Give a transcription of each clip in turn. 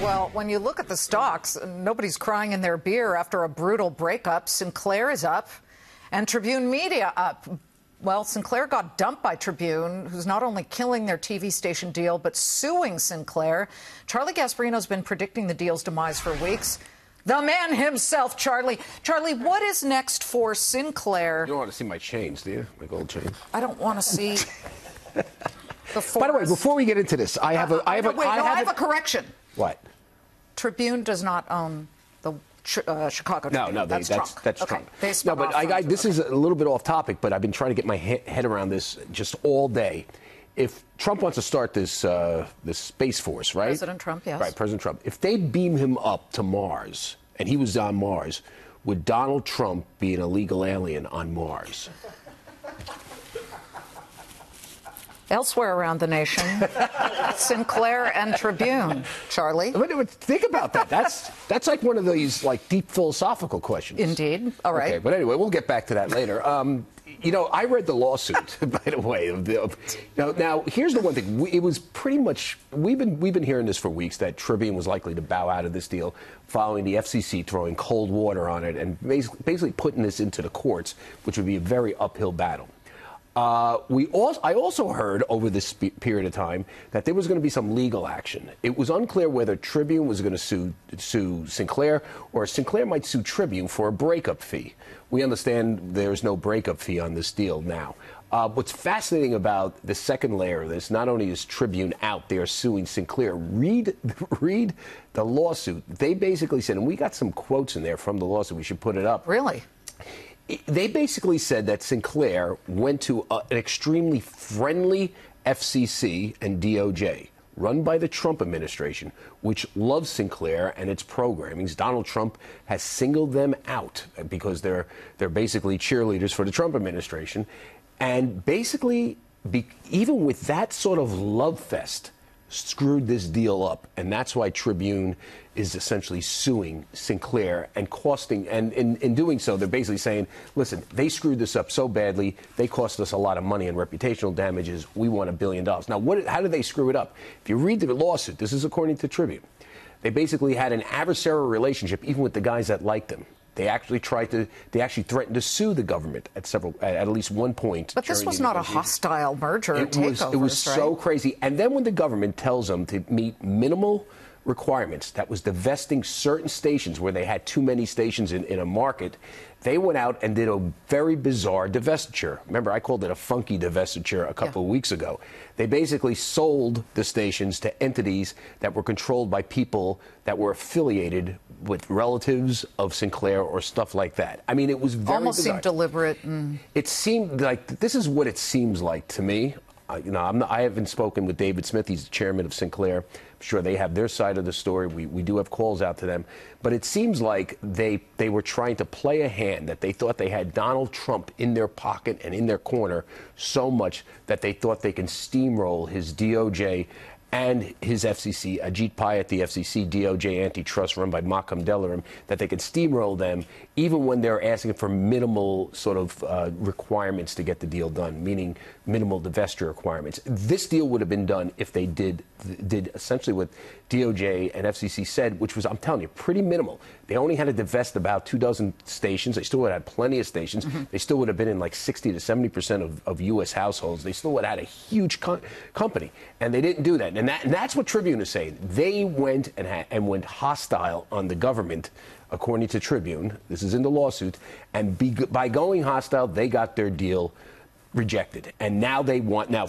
Well, when you look at the stocks, nobody's crying in their beer after a brutal breakup. Sinclair is up and Tribune Media up. Well, Sinclair got dumped by Tribune, who's not only killing their TV station deal, but suing Sinclair. Charlie Gasparino's been predicting the deal's demise for weeks. The man himself, Charlie. Charlie, what is next for Sinclair? You don't want to see my chains, do you? My gold chains. I don't want to see the forest. By the way, before we get into this, I have a correction. What? Tribune does not own the Chicago Tribune. No, that's Trump. Okay. No, but this is a little bit off topic, but I've been trying to get my head around this just all day. If Trump wants to start this Space Force, right? President Trump, yes. Right, President Trump. If they beam him up to Mars, and he was on Mars, would Donald Trump be an illegal alien on Mars? Elsewhere around the nation, Sinclair and Tribune. Charlie? Think about that. That's like one of these deep philosophical questions. Indeed. All right. Okay, but anyway, we'll get back to that later. I read the lawsuit, by the way. Now, here's the one thing. It was pretty much, we've been hearing this for weeks, that Tribune was likely to bow out of this deal following the FCC throwing cold water on it and basically putting this into the courts, which would be a very uphill battle. I also heard over this period of time that there was going to be some legal action. It was unclear whether Tribune was going to sue Sinclair, or Sinclair might sue Tribune for a breakup fee. We understand there's no breakup fee on this deal now. What's fascinating about the second layer of this, not only is Tribune out there suing Sinclair, read the lawsuit. They basically said, and we got some quotes in there from the lawsuit, we should put it up. Really? They basically said that Sinclair went to an extremely friendly FCC and DOJ, run by the Trump administration, which loves Sinclair and its programmings. Donald Trump has singled them out because they're basically cheerleaders for the Trump administration. And basically, even with that sort of love fest, screwed this deal up, and that's why Tribune is essentially suing Sinclair and costing, and in doing so, they're basically saying, listen, they screwed this up so badly, they cost us a lot of money and reputational damages, we want $1 billion. Now, how did they screw it up? If you read the lawsuit, this is according to Tribune, they basically had an adversarial relationship even with the guys that liked them. They actually threatened to sue the government at least one point. But this was not a hostile merger or takeover. It was so crazy. And then when the government tells them to meet minimal requirements, that was divesting certain stations where they had too many stations in a market, they went out and did a very bizarre divestiture. Remember, I called it a funky divestiture a couple of weeks ago. They basically sold the stations to entities that were controlled by people that were affiliated with relatives of Sinclair or stuff like that. I mean, it was very almost bizarre. Seemed deliberate. It seemed like this is what it seems like to me. I haven't spoken with David Smith. He's the chairman of Sinclair. I'm sure they have their side of the story. We do have calls out to them. But it seems like they were trying to play a hand, that they thought they had Donald Trump in their pocket and in their corner so much that they thought they can steamroll his DOJ and his FCC, Ajit Pai at the FCC, DOJ antitrust run by Malcolm Delaram, that they could steamroll them even when they're asking for minimal sort of requirements to get the deal done, meaning minimal divestiture requirements. This deal would have been done if they did essentially what DOJ and FCC said, which was, I'm telling you, pretty minimal. They only had to divest about 24 stations. They still would have had plenty of stations. They still would have been in like 60 to 70% of U.S. households. They still would have had a huge company, and they didn't do that. And that's what Tribune is saying. They went and went hostile on the government, according to Tribune. This is in the lawsuit. And by going hostile, they got their deal rejected. And now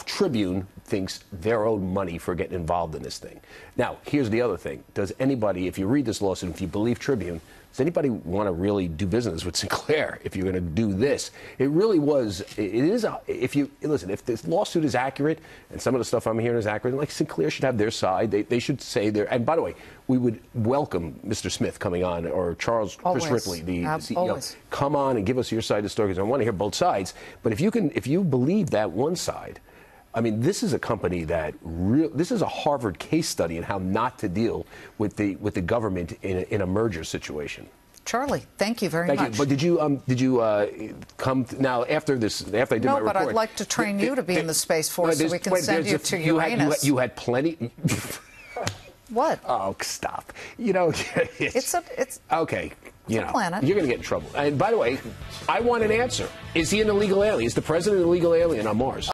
Tribune thinks they're owed money for getting involved in this thing. Now, here's the other thing. Does anybody, if you read this lawsuit, if you believe Tribune, does anybody want to really do business with Sinclair if you're going to do this? It really was. If this lawsuit is accurate and some of the stuff I'm hearing is accurate, like Sinclair should have their side. They should say their. And by the way, we would welcome Mr. Smith coming on, or Chris Ripley, the CEO. Come on and give us your side of the story, because I want to hear both sides. But if you believe that one side, I mean, this is a company this is a Harvard case study in how not to deal with the government in a merger situation. Charlie, thank you very much. Thank you. But did you come now after this? After I did my report? No, but I'd like to train you to be in the Space Force so we can send you to Uranus. You had plenty. What? Oh, stop. You know, It's okay. You know, planet. you're going to get in trouble. And by the way, I want an answer. Is he an illegal alien? Is the president an illegal alien on Mars?